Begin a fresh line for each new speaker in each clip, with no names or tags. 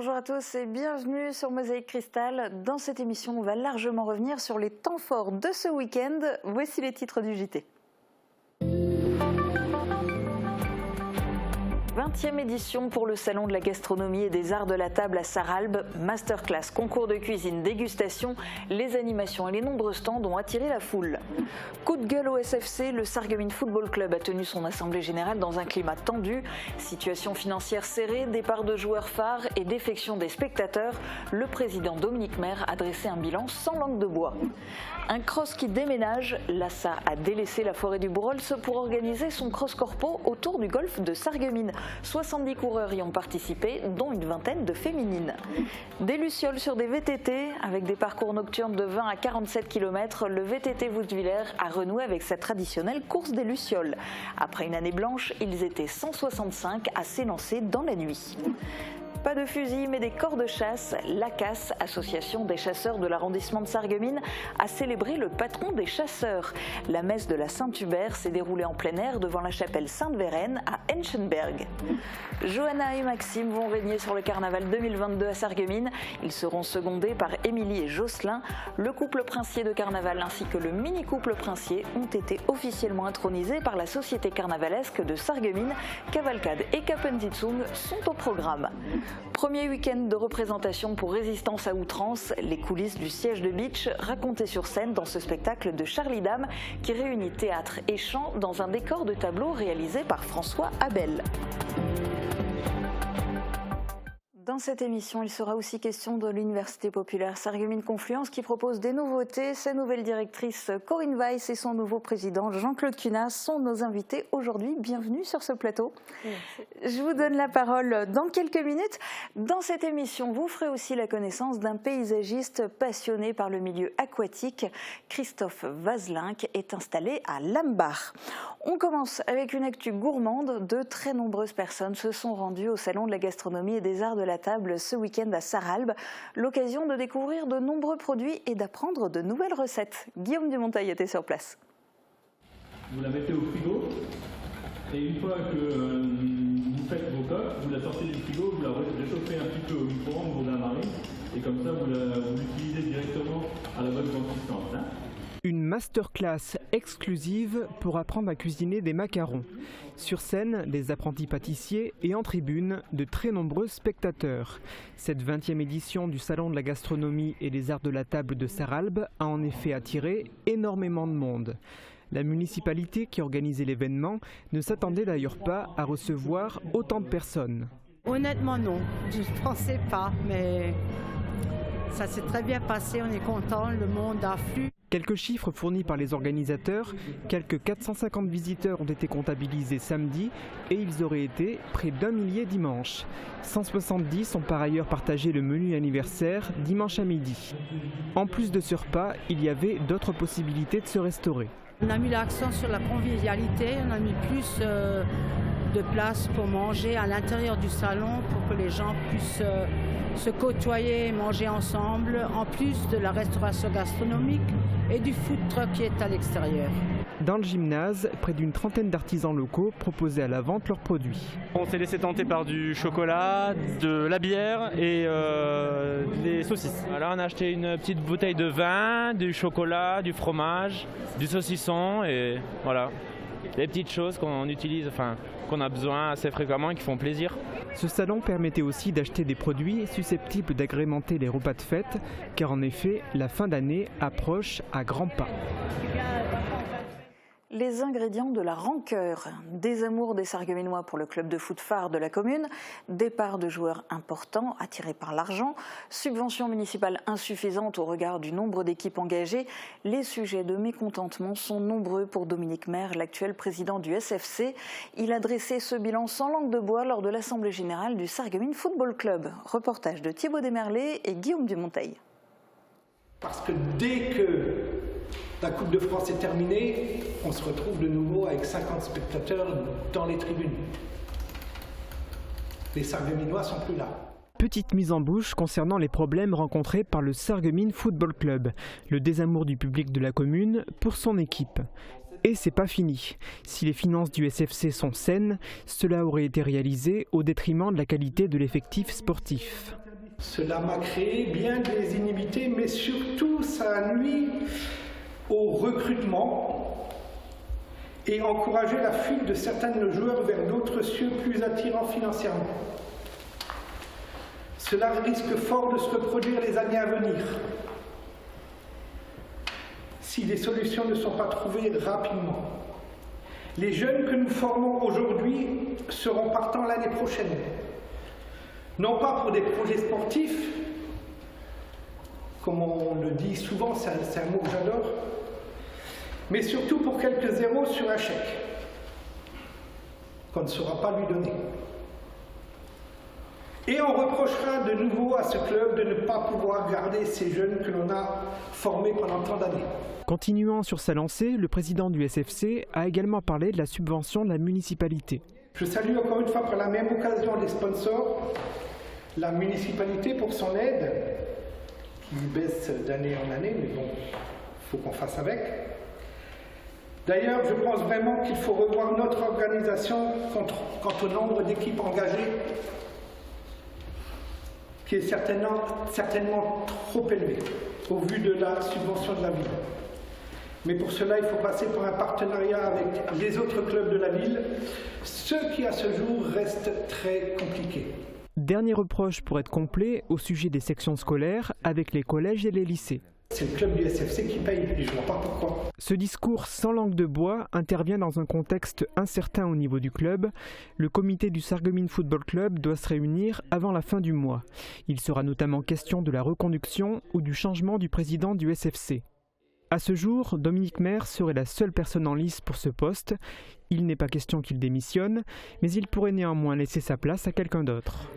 Bonjour à tous et bienvenue sur Mosaïque Cristal. Dans cette émission, on va largement revenir sur les temps forts de ce week-end. Voici les titres du JT. 20e édition pour le Salon de la Gastronomie et des Arts de la Table à Sarralbe. Masterclass, concours de cuisine, dégustation, les animations et les nombreux stands ont attiré la foule. Coup de gueule au SFC, le Sarreguemines Football Club a tenu son assemblée générale dans un climat tendu. Situation financière serrée, départ de joueurs phares et défection des spectateurs. Le président Dominique Maire a dressé un bilan sans langue de bois. Un cross qui déménage, l'ASSA a délaissé la forêt du Bourrols pour organiser son cross corpo autour du golfe de Sarreguemines. 70 coureurs y ont participé, dont une vingtaine de féminines. Des lucioles sur des VTT, avec des parcours nocturnes de 20 à 47 km, le VTT Woodvillers a renoué avec sa traditionnelle course des lucioles. Après une année blanche, ils étaient 165 à s'élancer dans la nuit. Pas de fusil, mais des corps de chasse. L'ACAS, association des chasseurs de l'arrondissement de Sarreguemines, a célébré le patron des chasseurs. La messe de la Saint-Hubert s'est déroulée en plein air devant la chapelle Sainte-Vérène à Enchenberg. Johanna et Maxime vont régner sur le carnaval 2022 à Sarreguemines. Ils seront secondés par Émilie et Jocelyn. Le couple princier de carnaval ainsi que le mini-couple princier ont été officiellement intronisés par la Société carnavalesque de Sarreguemines. Cavalcade et Kapenzitsung sont au programme. Premier week-end de représentation pour Résistance à outrance, les coulisses du siège de Beach racontées sur scène dans ce spectacle de Charlie Dame qui réunit théâtre et chant dans un décor de tableau réalisé par François Abel. Dans cette émission, il sera aussi question de l'Université populaire Sarreguemines Confluence qui propose des nouveautés. Sa nouvelle directrice Corinne Weiss et son nouveau président Jean-Claude Cunat sont nos invités aujourd'hui. Bienvenue sur ce plateau. Merci. Je vous donne la parole dans quelques minutes. Dans cette émission, vous ferez aussi la connaissance d'un paysagiste passionné par le milieu aquatique. Christophe Vazelinck est installé à Lambach. On commence avec une actu gourmande. De très nombreuses personnes se sont rendues au Salon de la Gastronomie et des Arts de la Table ce week-end à Sarralbe. L'occasion de découvrir de nombreux produits et d'apprendre de nouvelles recettes. Guillaume Dumontail était sur place.
Vous la mettez au frigo et une fois que vous faites vos coques, vous la sortez du frigo, vous la réchauffez un petit peu au micro-ondes pour la marine et comme ça vous l'utilisez directement à la bonne consistance.
Une masterclass exclusive pour apprendre à cuisiner des macarons. Sur scène, des apprentis pâtissiers et en tribune, de très nombreux spectateurs. Cette 20e édition du Salon de la Gastronomie et des Arts de la Table de Sarralbe a en effet attiré énormément de monde. La municipalité qui organisait l'événement ne s'attendait d'ailleurs pas à recevoir autant de personnes.
Honnêtement non, je ne pensais pas, mais ça s'est très bien passé, on est content, le monde afflue.
Quelques chiffres fournis par les organisateurs, quelques 450 visiteurs ont été comptabilisés samedi et ils auraient été près d'1 millier dimanche. 170 ont par ailleurs partagé le menu anniversaire dimanche à midi. En plus de ce repas, il y avait d'autres possibilités de se restaurer.
On a mis l'accent sur la convivialité, on a mis plus de place pour manger à l'intérieur du salon pour que les gens puissent se côtoyer et manger ensemble, en plus de la restauration gastronomique et du food truck qui est à l'extérieur.
Dans le gymnase, près d'une trentaine d'artisans locaux proposaient à la vente leurs produits.
On s'est laissé tenter par du chocolat, de la bière et des saucisses. Là, on a acheté une petite bouteille de vin, du chocolat, du fromage, du saucisson et voilà. Des petites choses qu'on utilise, qu'on a besoin assez fréquemment et qui font plaisir.
Ce salon permettait aussi d'acheter des produits susceptibles d'agrémenter les repas de fête, car en effet, la fin d'année approche à grands pas.
Les ingrédients de la rancœur, des amours des Sarregueminois pour le club de foot phare de la commune, départ de joueurs importants attirés par l'argent, subventions municipales insuffisantes au regard du nombre d'équipes engagées, les sujets de mécontentement sont nombreux pour Dominique Maire, l'actuel président du SFC. Il a dressé ce bilan sans langue de bois lors de l'Assemblée générale du Sarreguemines Football Club. Reportage de Thibaut Desmerlet et Guillaume Dumontail.
Parce que dès que la Coupe de France est terminée, on se retrouve de nouveau avec 50 spectateurs dans les tribunes. Les Sarregueminois sont plus là.
Petite mise en bouche concernant les problèmes rencontrés par le Sarreguemines Football Club, le désamour du public de la commune pour son équipe. Et c'est pas fini. Si les finances du SFC sont saines, cela aurait été réalisé au détriment de la qualité de l'effectif sportif.
Cela m'a créé bien des inimités, mais surtout ça nuit au recrutement et encouragé la fuite de certains de nos joueurs vers d'autres cieux plus attirants financièrement. Cela risque fort de se reproduire les années à venir si les solutions ne sont pas trouvées rapidement. Les jeunes que nous formons aujourd'hui seront partants l'année prochaine. Non pas pour des projets sportifs, comme on le dit souvent, c'est un mot que j'adore, mais surtout pour quelques zéros sur un chèque qu'on ne saura pas lui donner. Et on reprochera de nouveau à ce club de ne pas pouvoir garder ces jeunes que l'on a formés pendant tant d'années.
Continuant sur sa lancée, le président du SFC a également parlé de la subvention de la municipalité.
Je salue encore une fois par la même occasion les sponsors, la municipalité pour son aide, qui baisse d'année en année, mais bon, il faut qu'on fasse avec. D'ailleurs, je pense vraiment qu'il faut revoir notre organisation quant au nombre d'équipes engagées, qui est certainement trop élevé au vu de la subvention de la ville. Mais pour cela, il faut passer par un partenariat avec les autres clubs de la ville, ce qui à ce jour reste très compliqué.
Dernier reproche pour être complet au sujet des sections scolaires avec les collèges et les lycées.
C'est le club du SFC qui paye, et je ne vois pas pourquoi.
Ce discours sans langue de bois intervient dans un contexte incertain au niveau du club. Le comité du Sarreguemines Football Club doit se réunir avant la fin du mois. Il sera notamment question de la reconduction ou du changement du président du SFC. À ce jour, Dominique Maire serait la seule personne en lice pour ce poste. Il n'est pas question qu'il démissionne, mais il pourrait néanmoins laisser sa place à quelqu'un d'autre.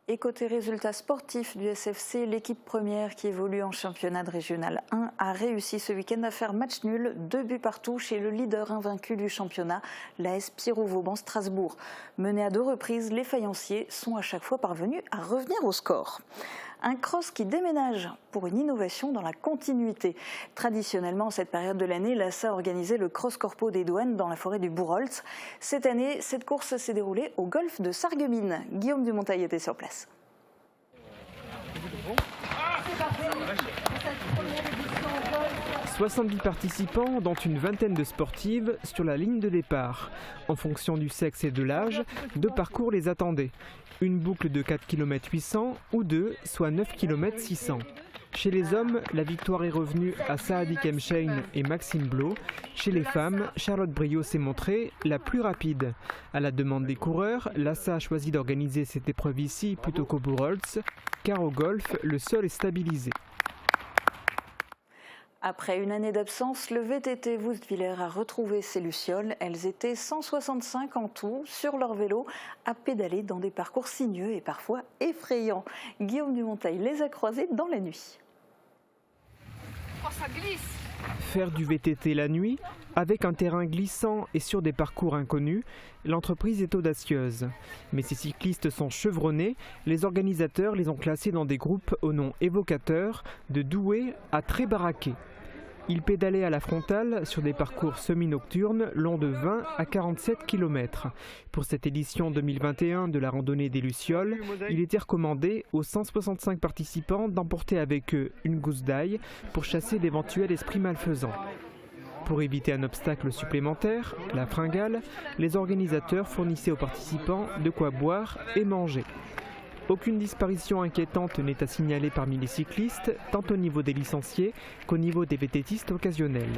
Et côté résultats sportifs du SFC, l'équipe première qui évolue en championnat de régional 1 a réussi ce week-end à faire match nul, 2 buts partout chez le leader invaincu du championnat, l'AS Pierrot-Vauban Strasbourg. Menés à 2 reprises, les faïenciers sont à chaque fois parvenus à revenir au score. Un cross qui déménage pour une innovation dans la continuité. Traditionnellement, en cette période de l'année, l'ASSA organisait le cross corpo des douanes dans la forêt du Bourholtz. Cette année, cette course s'est déroulée au golfe de Sarreguemines. Guillaume Dumontail était sur place.
70 participants, dont une vingtaine de sportives, sur la ligne de départ. En fonction du sexe et de l'âge, 2 parcours les attendaient. Une boucle de 4 km 800 ou 2, soit 9 km 600. Chez les hommes, la victoire est revenue à Saadik Emshein et Maxime Blo. Chez les femmes, Charlotte Brio s'est montrée la plus rapide. À la demande des coureurs, l'ASSA a choisi d'organiser cette épreuve ici plutôt qu'au Bourholtz, car au golf, le sol est stabilisé.
Après une année d'absence, le VTT Woustviller a retrouvé ses lucioles. Elles étaient 165 en tout sur leur vélo à pédaler dans des parcours sinueux et parfois effrayants. Guillaume Dumontail les a croisées dans la nuit.
Oh, ça glisse!
Faire du VTT la nuit, avec un terrain glissant et sur des parcours inconnus, l'entreprise est audacieuse. Mais ces cyclistes sont chevronnés, les organisateurs les ont classés dans des groupes au nom évocateur, de doués à très baraqués. Ils pédalaient à la frontale sur des parcours semi-nocturnes longs de 20 à 47 km. Pour cette édition 2021 de la randonnée des Lucioles, il était recommandé aux 165 participants d'emporter avec eux une gousse d'ail pour chasser d'éventuels esprits malfaisants. Pour éviter un obstacle supplémentaire, la fringale, les organisateurs fournissaient aux participants de quoi boire et manger. Aucune disparition inquiétante n'est à signaler parmi les cyclistes, tant au niveau des licenciés qu'au niveau des VTTistes occasionnels.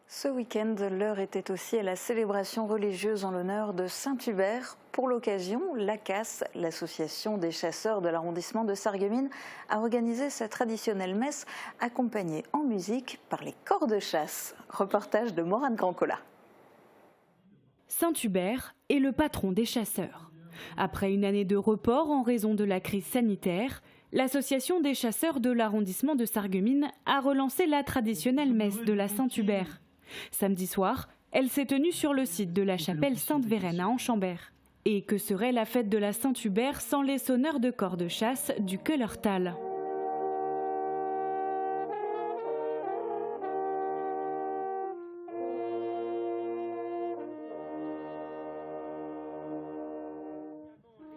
Ce week-end, l'heure était aussi à la célébration religieuse en l'honneur de Saint-Hubert. Pour l'occasion, l'ACAS, l'association des chasseurs de l'arrondissement de Sarreguemines, a organisé sa traditionnelle messe accompagnée en musique par les corps de chasse. Reportage de Morane Grandcola.
Saint-Hubert est le patron des chasseurs. Après une année de report en raison de la crise sanitaire, l'association des chasseurs de l'arrondissement de Sarreguemines a relancé la traditionnelle messe de la Saint-Hubert. Samedi soir, elle s'est tenue sur le site de la chapelle Sainte-Vérène à Anchambert. Et que serait la fête de la Saint-Hubert sans les sonneurs de corps de chasse du Kellertal ?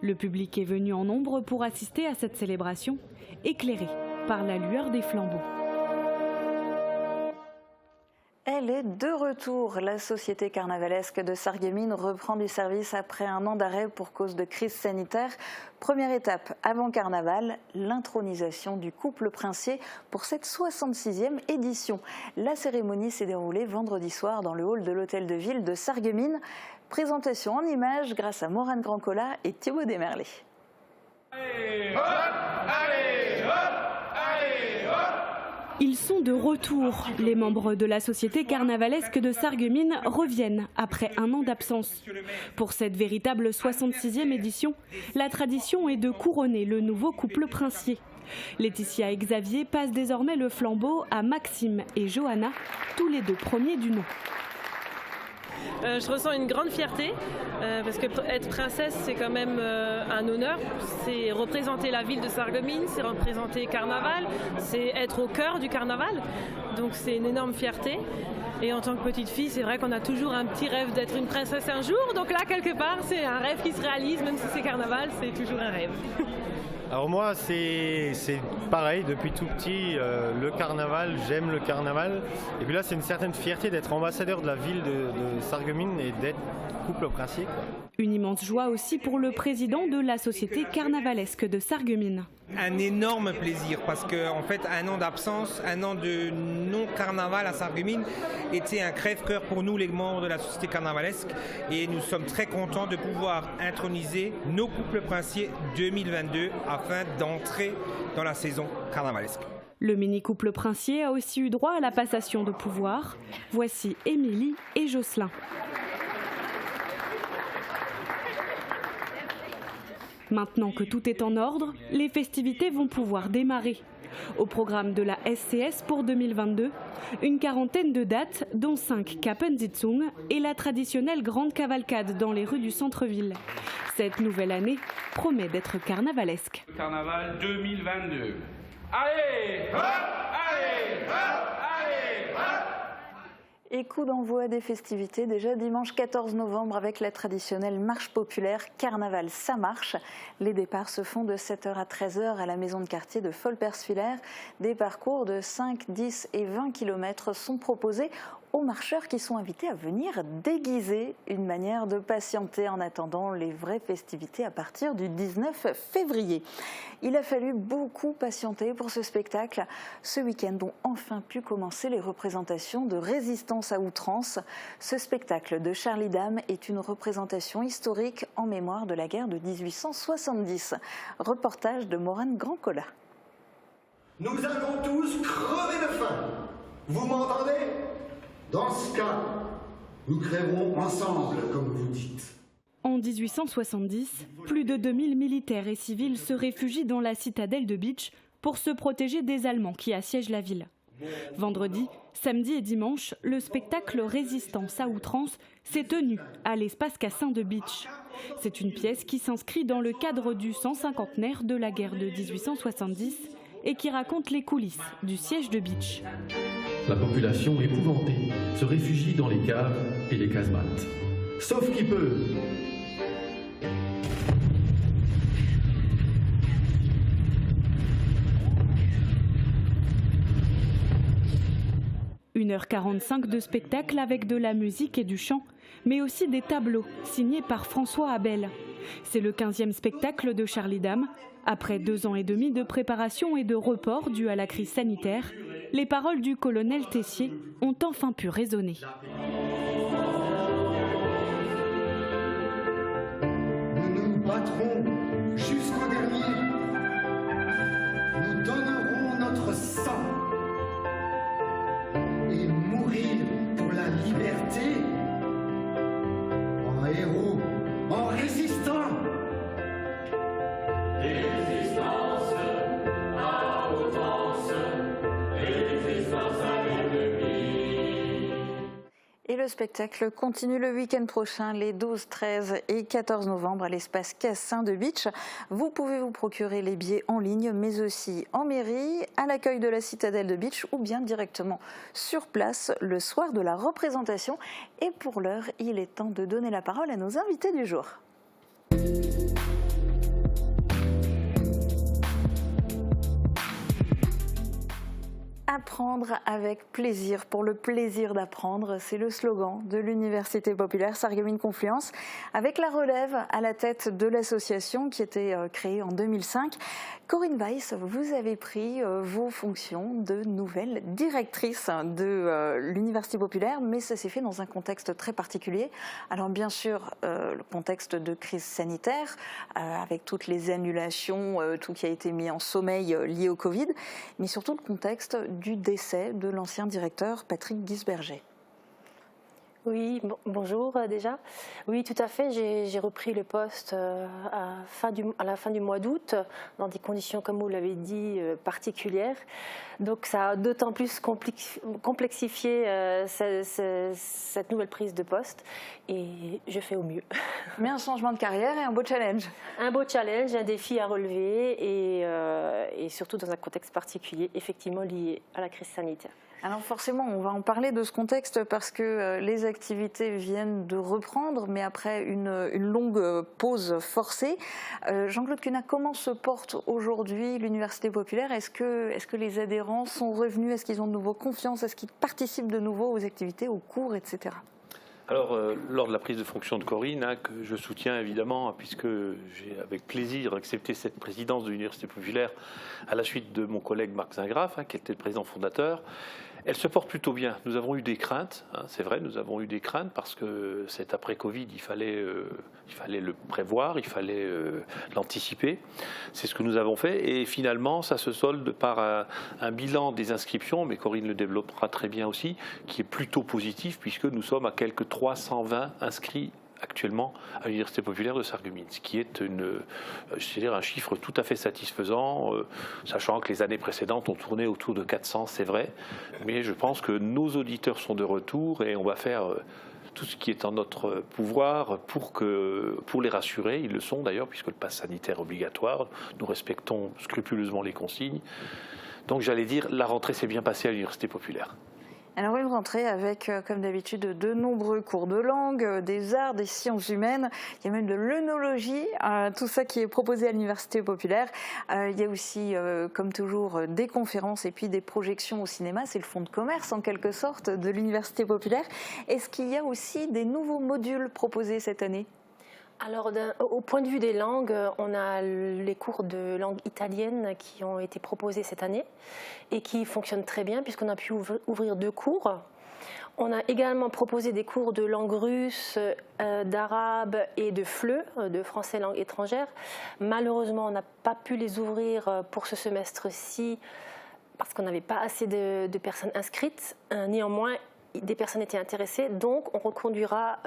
Le public est venu en nombre pour assister à cette célébration, éclairé par la lueur des flambeaux.
Elle est de retour. La société carnavalesque de Sarreguemines reprend du service après un an d'arrêt pour cause de crise sanitaire. Première étape avant carnaval, l'intronisation du couple princier pour cette 66e édition. La cérémonie s'est déroulée vendredi soir dans le hall de l'hôtel de ville de Sarreguemines. Présentation en images grâce à Morane Grandcola et Thibaut Desmerlet.
Ils sont de retour. Les membres de la société carnavalesque de Sarreguemines reviennent après un an d'absence. Pour cette véritable 66e édition, la tradition est de couronner le nouveau couple princier. Laetitia et Xavier passent désormais le flambeau à Maxime et Johanna, tous les deux premiers du nom.
Je ressens une grande fierté parce que être princesse, c'est quand même un honneur. C'est représenter la ville de Sarreguemines, c'est représenter carnaval, c'est être au cœur du carnaval. Donc c'est une énorme fierté. Et en tant que petite fille, c'est vrai qu'on a toujours un petit rêve d'être une princesse un jour. Donc là, quelque part, c'est un rêve qui se réalise, même si c'est carnaval, c'est toujours un rêve.
Alors moi, c'est pareil, depuis tout petit, le carnaval, j'aime le carnaval. Et puis là, c'est une certaine fierté d'être ambassadeur de la ville de Sarreguemines et d'être couple princier.
Une immense joie aussi pour le président de la société carnavalesque de Sarreguemines.
Un énorme plaisir parce qu'en fait, un an d'absence, un an de non-carnaval à Sarreguemines était un crève-cœur pour nous, les membres de la société carnavalesque. Et nous sommes très contents de pouvoir introniser nos couples princiers 2022 afin d'entrer dans la saison carnavalesque.
Le mini-couple princier a aussi eu droit à la passation de pouvoir. Voici Émilie et Jocelyn. Maintenant que tout est en ordre, les festivités vont pouvoir démarrer. Au programme de la SCS pour 2022, une quarantaine de dates, dont 5 Kappensitzung et la traditionnelle grande cavalcade dans les rues du centre-ville. Cette nouvelle année promet d'être carnavalesque.
Carnaval 2022. Allez, hop, allez, hop, allez, hop.
Et coup d'envoi des festivités déjà dimanche 14 novembre avec la traditionnelle marche populaire Carnaval ça marche. Les départs se font de 7h à 13h à la maison de quartier de Folperswiller. Des parcours de 5, 10 et 20 km sont proposés aux marcheurs qui sont invités à venir déguiser, une manière de patienter en attendant les vraies festivités à partir du 19 février. Il a fallu beaucoup patienter pour ce spectacle. Ce week-end ont enfin pu commencer les représentations de Résistance à outrance. Ce spectacle de Charlie Dame est une représentation historique en mémoire de la guerre de 1870. Reportage de Morane Grandcola.
Nous allons tous crever de faim. Vous m'entendez ? Dans ce cas, nous crèverons ensemble, comme vous dites.
En 1870, plus de 2000 militaires et civils se réfugient dans la citadelle de Bitche pour se protéger des Allemands qui assiègent la ville. Vendredi, samedi et dimanche, le spectacle Résistance à outrance s'est tenu à l'espace Cassin de Bitche. C'est une pièce qui s'inscrit dans le cadre du 150aire de la guerre de 1870 et qui raconte les coulisses du siège de Bitche.
La population épouvantée se réfugie dans les caves et les casemates. Sauf qui peut.
1h45 de spectacle avec de la musique et du chant, mais aussi des tableaux signés par François Abel. C'est le 15e spectacle de Charlie Dame. Après 2 ans et demi de préparation et de report dû à la crise sanitaire, les paroles du colonel Tessier ont enfin pu résonner.
Nous nous battrons jusqu'au dernier. Nous donnerons notre sang. Et mourir pour la liberté. En héros, en résistant.
Résistance à outrance, résistance à l'ennemi.
Et le spectacle continue le week-end prochain, les 12, 13 et 14 novembre à l'espace Cassin de Bitche. Vous pouvez vous procurer les billets en ligne, mais aussi en mairie, à l'accueil de la citadelle de Bitche ou bien directement sur place le soir de la représentation. Et pour l'heure, il est temps de donner la parole à nos invités du jour. Apprendre avec plaisir, pour le plaisir d'apprendre, c'est le slogan de l'Université populaire Sarreguemines-Confluence, avec la relève à la tête de l'association qui était créée en 2005. Corinne Weiss, vous avez pris vos fonctions de nouvelle directrice de l'Université populaire, mais ça s'est fait dans un contexte très particulier. Alors bien sûr, le contexte de crise sanitaire, avec toutes les annulations, tout qui a été mis en sommeil lié au Covid, mais surtout le contexte du décès de l'ancien directeur Patrick Gisberger.
Oui, bonjour déjà. Oui, tout à fait. J'ai repris le poste à la fin du mois d'août, dans des conditions, comme vous l'avez dit, particulières. Donc ça a d'autant plus complexifié cette nouvelle prise de poste et je fais au mieux.
Mais un changement de carrière et un beau challenge.
Un beau challenge, un défi à relever et surtout dans un contexte particulier, effectivement lié à la crise sanitaire.
Alors forcément, on va en parler de ce contexte parce que les activités viennent de reprendre, mais après une longue pause forcée. Jean-Claude Cunat, comment se porte aujourd'hui l'Université populaire ? Est-ce que les adhérents sont revenus ? Est-ce qu'ils ont de nouveau confiance ? Est-ce qu'ils participent de nouveau aux activités, aux cours, etc.
Alors, lors de la prise de fonction de Corinne, que je soutiens évidemment, puisque j'ai avec plaisir accepté cette présidence de l'Université populaire à la suite de mon collègue Marc Zingraf, qui était le président fondateur, elle se porte plutôt bien. Nous avons eu des craintes, c'est vrai, nous avons eu des craintes parce que cet après-Covid, il fallait le prévoir, il fallait l'anticiper. C'est ce que nous avons fait et finalement, ça se solde par un bilan des inscriptions, mais Corinne le développera très bien aussi, qui est plutôt positif puisque nous sommes à quelques 320 inscrits actuellement à l'Université populaire de Sarreguemines, ce qui est un chiffre tout à fait satisfaisant, sachant que les années précédentes ont tourné autour de 400, c'est vrai, mais je pense que nos auditeurs sont de retour et on va faire tout ce qui est en notre pouvoir pour les rassurer. Ils le sont d'ailleurs, puisque le pass sanitaire est obligatoire, nous respectons scrupuleusement les consignes. Donc j'allais dire, la rentrée s'est bien passée à l'Université populaire.
Alors une rentrée avec, comme d'habitude, de nombreux cours de langue, des arts, des sciences humaines, il y a même de l'œnologie, tout ça qui est proposé à l'Université populaire. Il y a aussi, comme toujours, des conférences et puis des projections au cinéma. C'est le fonds de commerce, en quelque sorte, de l'Université populaire. Est-ce qu'il y a aussi des nouveaux modules proposés cette année ?
Alors, au point de vue des langues, on a les cours de langue italienne qui ont été proposés cette année et qui fonctionnent très bien puisqu'on a pu ouvrir 2 cours. On a également proposé des cours de langue russe, d'arabe et de FLE, de français langue étrangère. Malheureusement, on n'a pas pu les ouvrir pour ce semestre-ci parce qu'on n'avait pas assez de personnes inscrites. Néanmoins, des personnes étaient intéressées, donc on reconduira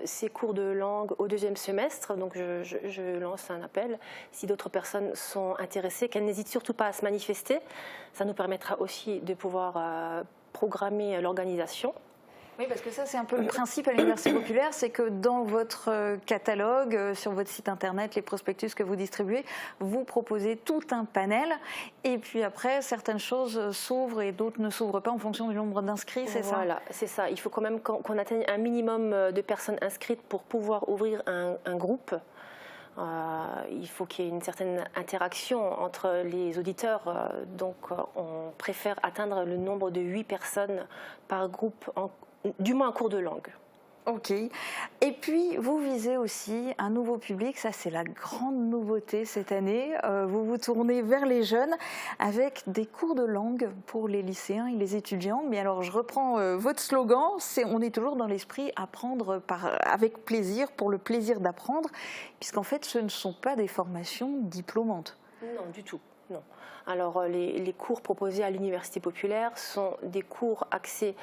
ces cours de langue au 2e semestre. Donc je lance un appel. Si d'autres personnes sont intéressées, qu'elles n'hésitent surtout pas à se manifester. Ça nous permettra aussi de pouvoir programmer l'organisation.
Oui, parce que ça, c'est un peu le principe à l'Université populaire, c'est que dans votre catalogue, sur votre site internet, les prospectus que vous distribuez, vous proposez tout un panel, et puis après, certaines choses s'ouvrent et d'autres ne s'ouvrent pas en fonction du nombre d'inscrits, c'est ça ?
Voilà, c'est ça. Il faut quand même qu'on atteigne un minimum de personnes inscrites pour pouvoir ouvrir un groupe. Il faut qu'il y ait une certaine interaction entre les auditeurs, donc on préfère atteindre le nombre de 8 personnes par groupe, du moins en cours de langue.
Ok. Et puis, vous visez aussi un nouveau public, ça c'est la grande nouveauté cette année. Vous vous tournez vers les jeunes avec des cours de langue pour les lycéens et les étudiants. Mais alors, je reprends votre slogan, on est toujours dans l'esprit apprendre avec plaisir, pour le plaisir d'apprendre, puisqu'en fait, ce ne sont pas des formations diplômantes.
Non, du tout, non. Alors, les cours proposés à l'Université populaire sont des cours axés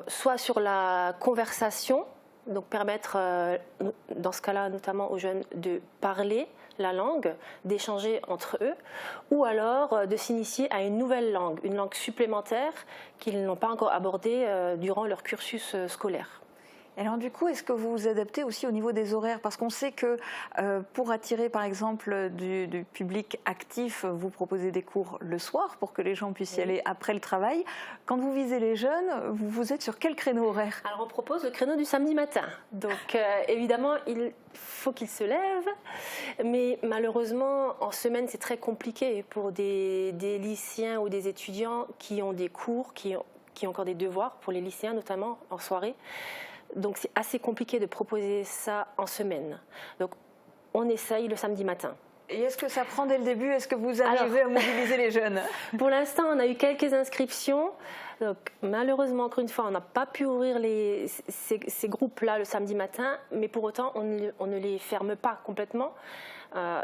soit sur la conversation, donc permettre, dans ce cas-là, notamment aux jeunes de parler la langue, d'échanger entre eux, ou alors de s'initier à une nouvelle langue, une langue supplémentaire qu'ils n'ont pas encore abordée durant leur cursus scolaire.
Alors du coup, est-ce que vous vous adaptez aussi au niveau des horaires? Parce qu'on sait que pour attirer par exemple du public actif, vous proposez des cours le soir pour que les gens puissent y aller après le travail. Quand vous visez les jeunes, vous êtes sur quel créneau horaire?
Alors on propose le créneau du samedi matin. Donc évidemment, il faut qu'ils se lèvent. Mais malheureusement, en semaine, c'est très compliqué pour des lycéens ou des étudiants qui ont des cours, qui ont encore des devoirs, pour les lycéens notamment, en soirée. Donc c'est assez compliqué de proposer ça en semaine. Donc on essaye le samedi matin.
Et est-ce que ça prend dès le début? Est-ce que vous arrivez à mobiliser les jeunes?
Pour l'instant, on a eu quelques inscriptions. Donc, malheureusement, encore une fois, on n'a pas pu ouvrir ces groupes-là le samedi matin. Mais pour autant, on ne les ferme pas complètement.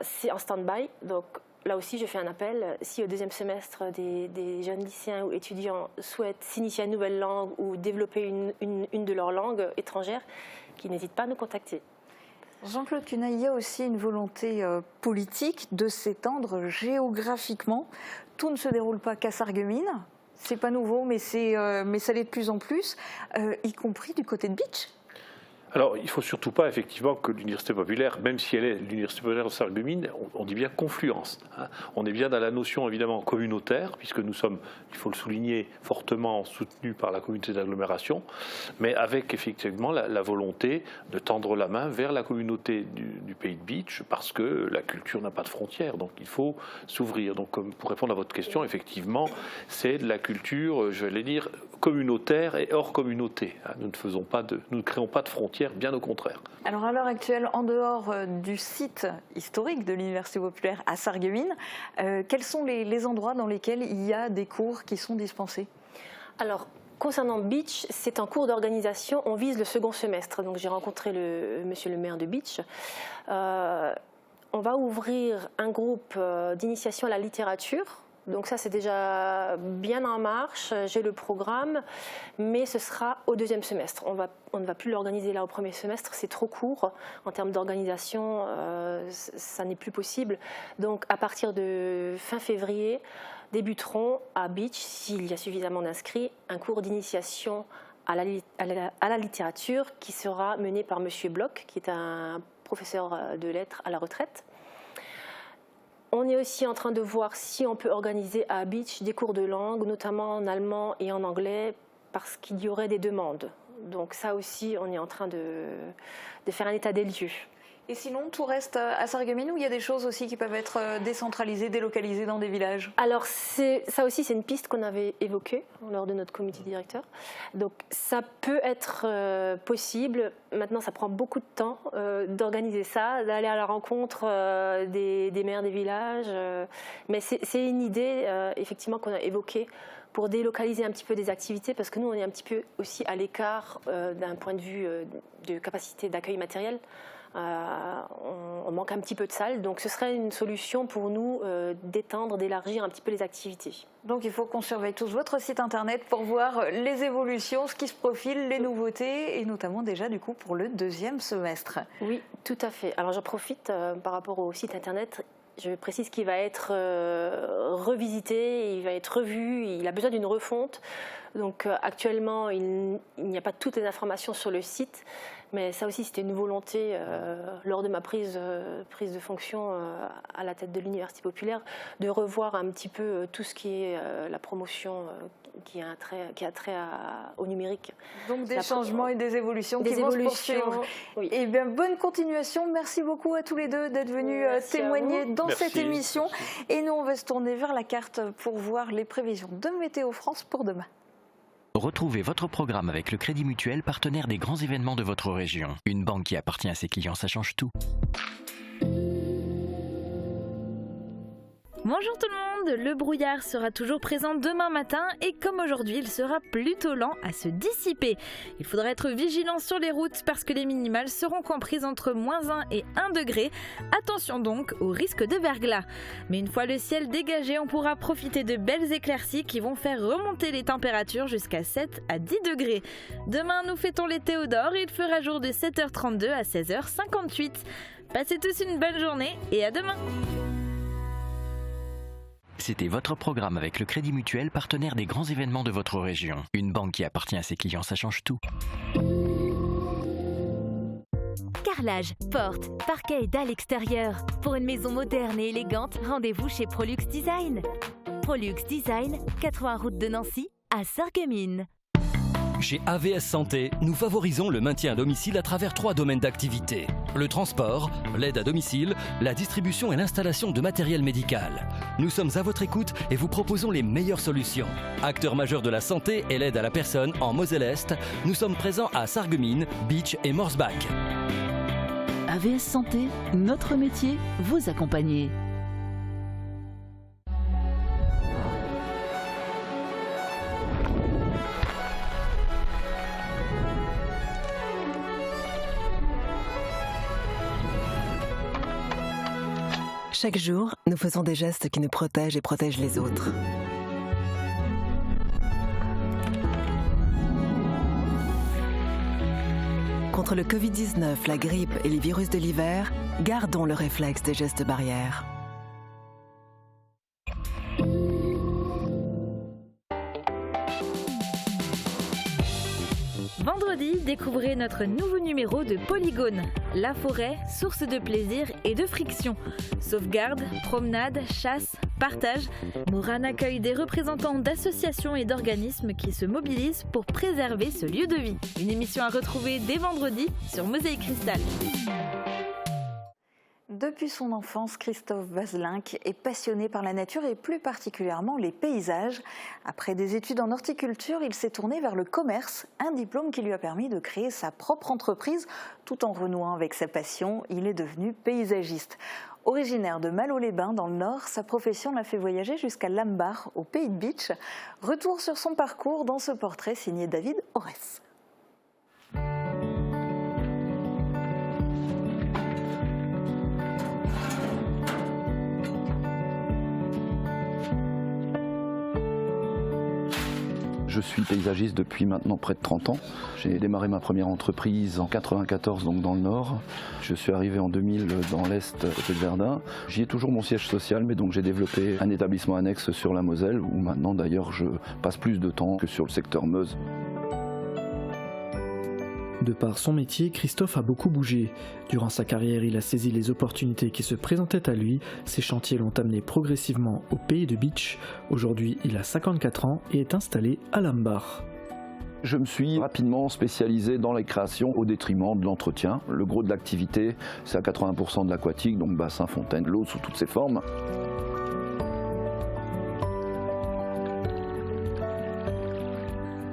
C'est en stand-by. Donc là aussi, je fais un appel. Si au deuxième semestre, des jeunes lycéens ou étudiants souhaitent s'initier à une nouvelle langue ou développer une de leurs langues étrangères, qu'ils n'hésitent pas à nous contacter.
Jean-Claude Cuenaille, il y a aussi une volonté politique de s'étendre géographiquement. Tout ne se déroule pas qu'à Sarreguemines. C'est pas nouveau, mais ça l'est de plus en plus, y compris du côté de Bitche.
Alors, il ne faut surtout pas, effectivement, que l'université populaire, même si elle est l'université populaire de Sarreguemines, on dit bien confluence. On est bien dans la notion, évidemment, communautaire, puisque nous sommes, il faut le souligner, fortement soutenus par la communauté d'agglomération, mais avec, effectivement, la volonté de tendre la main vers la communauté du pays de Bitche, parce que la culture n'a pas de frontières, donc il faut s'ouvrir. Donc, pour répondre à votre question, effectivement, c'est de la culture, je vais dire, communautaire et hors communauté. Nous ne créons pas de frontières, bien au contraire.
Alors à l'heure actuelle, en dehors du site historique de l'Université populaire à Sarreguemines, quels sont les endroits dans lesquels il y a des cours qui sont dispensés?
Alors, concernant Bitche, c'est en cours d'organisation, on vise le second semestre. Donc j'ai rencontré monsieur le maire de Bitche. On va ouvrir un groupe d'initiation à la littérature. Donc ça, c'est déjà bien en marche, j'ai le programme, mais ce sera au deuxième semestre. On ne va plus l'organiser là au premier semestre, c'est trop court. En termes d'organisation, ça n'est plus possible. Donc à partir de fin février, débuteront à Bitche, s'il y a suffisamment d'inscrits, un cours d'initiation à la littérature qui sera mené par monsieur Bloch, qui est un professeur de lettres à la retraite. On est aussi en train de voir si on peut organiser à Bitche des cours de langue, notamment en allemand et en anglais, parce qu'il y aurait des demandes. Donc ça aussi, on est en train de faire un état des lieux.
Et sinon, tout reste à Sarreguemines ou il y a des choses aussi qui peuvent être décentralisées, délocalisées dans des villages?
Alors ça aussi, c'est une piste qu'on avait évoquée lors de notre comité directeur. Donc ça peut être possible. Maintenant, ça prend beaucoup de temps d'organiser ça, d'aller à la rencontre des maires des villages. Mais c'est une idée, effectivement, qu'on a évoquée pour délocaliser un petit peu des activités, parce que nous, on est un petit peu aussi à l'écart d'un point de vue de capacité d'accueil matériel. On manque un petit peu de salles, donc ce serait une solution pour nous d'étendre, d'élargir un petit peu les activités.
Donc il faut qu'on surveille tous votre site internet pour voir les évolutions, ce qui se profile, les nouveautés, et notamment déjà du coup pour le deuxième semestre.
Oui, tout à fait. Alors j'en profite par rapport au site internet. Je précise qu'il va être revisité, il va être revu, il a besoin d'une refonte. Donc actuellement, il n'y a pas toutes les informations sur le site, mais ça aussi c'était une volonté lors de ma prise de fonction à la tête de l'Université populaire, de revoir un petit peu tout ce qui est la promotion qui a trait au numérique.
Donc des changements et des évolutions qui vont se poursuivre.
Oui.
Et bien, bonne continuation. Merci beaucoup à tous les deux d'être venus témoigner dans cette émission. Et nous, on va se tourner vers la carte pour voir les prévisions de Météo France pour demain.
Retrouvez votre programme avec le Crédit Mutuel, partenaire des grands événements de votre région. Une banque qui appartient à ses clients, ça change tout.
Bonjour tout le monde, le brouillard sera toujours présent demain matin et comme aujourd'hui il sera plutôt lent à se dissiper. Il faudra être vigilant sur les routes parce que les minimales seront comprises entre -1 et 1 degré. Attention donc au risque de verglas. Mais une fois le ciel dégagé, on pourra profiter de belles éclaircies qui vont faire remonter les températures jusqu'à 7 à 10 degrés. Demain nous fêtons les Théodores et il fera jour de 7h32 à 16h58. Passez tous une bonne journée et à demain.
C'était votre programme avec le Crédit Mutuel, partenaire des grands événements de votre région. Une banque qui appartient à ses clients, ça change tout.
carrelage, portes, parquet et dalles extérieures. Pour une maison moderne et élégante, rendez-vous chez Prolux Design. Prolux Design, 80 route de Nancy, à Sarreguemines.
Chez AVS Santé, nous favorisons le maintien à domicile à travers 3 domaines d'activité. Le transport, l'aide à domicile, la distribution et l'installation de matériel médical. Nous sommes à votre écoute et vous proposons les meilleures solutions. Acteur majeur de la santé et l'aide à la personne en Moselle-Est, nous sommes présents à Sarreguemines, Beach et Morsbach.
AVS Santé, notre métier, vous accompagner.
Chaque jour, nous faisons des gestes qui nous protègent et protègent les autres. Contre le Covid-19, la grippe et les virus de l'hiver, gardons le réflexe des gestes barrières.
Vendredi, découvrez notre nouveau numéro de Polygone. La forêt, source de plaisir et de friction. Sauvegarde, promenade, chasse, partage. Mourane accueille des représentants d'associations et d'organismes qui se mobilisent pour préserver ce lieu de vie. Une émission à retrouver dès vendredi sur Mosaïque Cristal.
Depuis son enfance, Christophe Vaslinck est passionné par la nature et plus particulièrement les paysages. Après des études en horticulture, il s'est tourné vers le commerce, un diplôme qui lui a permis de créer sa propre entreprise. Tout en renouant avec sa passion, il est devenu paysagiste. Originaire de Malo-les-Bains dans le Nord, sa profession l'a fait voyager jusqu'à Lambar, au pays de Beach. Retour sur son parcours dans ce portrait signé David Orès.
Je suis paysagiste depuis maintenant près de 30 ans. J'ai démarré ma première entreprise en 1994, donc dans le Nord. Je suis arrivé en 2000 dans l'Est, côté de Verdun. J'y ai toujours mon siège social, mais donc j'ai développé un établissement annexe sur la Moselle, où maintenant d'ailleurs je passe plus de temps que sur le secteur Meuse.
De par son métier, Christophe a beaucoup bougé. Durant sa carrière, il a saisi les opportunités qui se présentaient à lui. Ses chantiers l'ont amené progressivement au pays de Beach. Aujourd'hui, il a 54 ans et est installé à Lambar.
Je me suis rapidement spécialisé dans les créations au détriment de l'entretien. Le gros de l'activité, c'est à 80% de l'aquatique, donc bassin, fontaine, l'eau sous toutes ses formes.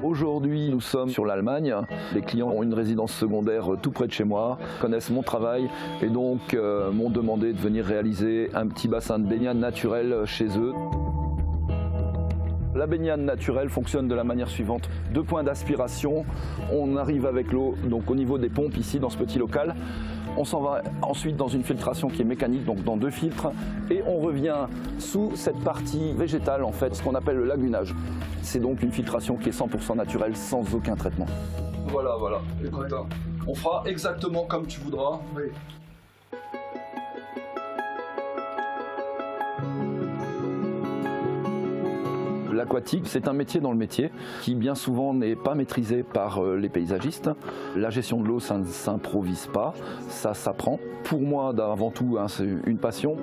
Aujourd'hui, nous sommes sur l'Allemagne. Les clients ont une résidence secondaire tout près de chez moi, connaissent mon travail et donc m'ont demandé de venir réaliser un petit bassin de baignade naturel chez eux. La baignade naturelle fonctionne de la manière suivante. 2 points d'aspiration, on arrive avec l'eau donc au niveau des pompes ici dans ce petit local. On s'en va ensuite dans une filtration qui est mécanique, donc dans 2 filtres, et on revient sous cette partie végétale, en fait, ce qu'on appelle le lagunage. C'est donc une filtration qui est 100% naturelle, sans aucun traitement. Voilà, écoute, on fera exactement comme tu voudras. Oui. L'aquatique, c'est un métier dans le métier qui bien souvent n'est pas maîtrisé par les paysagistes. La gestion de l'eau, ça ne s'improvise pas, ça s'apprend. Pour moi, avant tout, c'est une passion.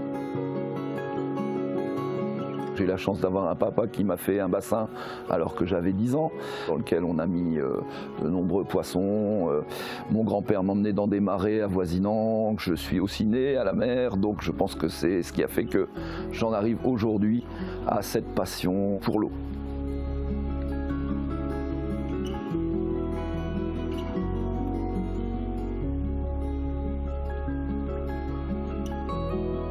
J'ai eu la chance d'avoir un papa qui m'a fait un bassin alors que j'avais 10 ans, dans lequel on a mis de nombreux poissons. Mon grand-père m'emmenait dans des marais avoisinants. Je suis aussi né à la mer, donc je pense que c'est ce qui a fait que j'en arrive aujourd'hui à cette passion pour l'eau.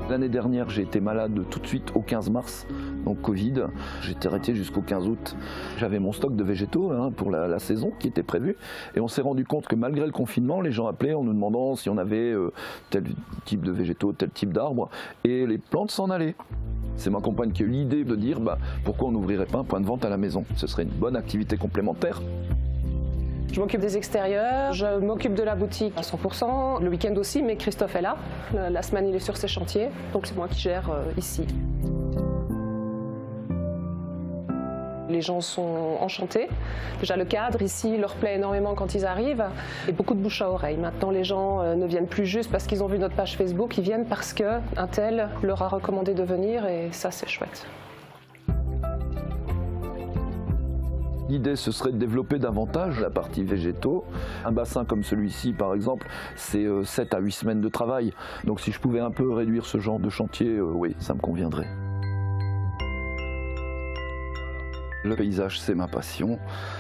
L'année dernière, j'ai été malade tout de suite au 15 mars, donc Covid. J'étais arrêté jusqu'au 15 août. J'avais mon stock de végétaux pour la saison qui était prévue. Et on s'est rendu compte que malgré le confinement, les gens appelaient en nous demandant si on avait tel type de végétaux, tel type d'arbres. Et les plantes s'en allaient. C'est ma compagne qui a eu l'idée de dire pourquoi on n'ouvrirait pas un point de vente à la maison. Ce serait une bonne activité complémentaire.
Je m'occupe des extérieurs, je m'occupe de la boutique à 100%, le week-end aussi, mais Christophe est là. La semaine, il est sur ses chantiers, donc c'est moi qui gère ici. Les gens sont enchantés. Déjà le cadre ici leur plaît énormément quand ils arrivent et beaucoup de bouche à oreille. Maintenant les gens ne viennent plus juste parce qu'ils ont vu notre page Facebook, ils viennent parce qu'un tel leur a recommandé de venir et ça c'est chouette.
L'idée, ce serait de développer davantage la partie végétaux. Un bassin comme celui-ci, par exemple, c'est 7 à 8 semaines de travail. Donc si je pouvais un peu réduire ce genre de chantier, oui, ça me conviendrait. Le paysage, c'est ma passion.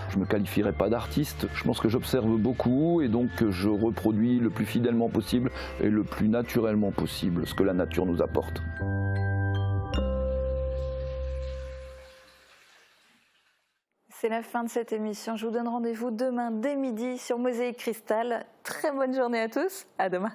Je ne me qualifierais pas d'artiste. Je pense que j'observe beaucoup et donc je reproduis le plus fidèlement possible et le plus naturellement possible ce que la nature nous apporte.
C'est la fin de cette émission. Je vous donne rendez-vous demain dès midi sur Mosaïque Cristal. Très bonne journée à tous. À demain.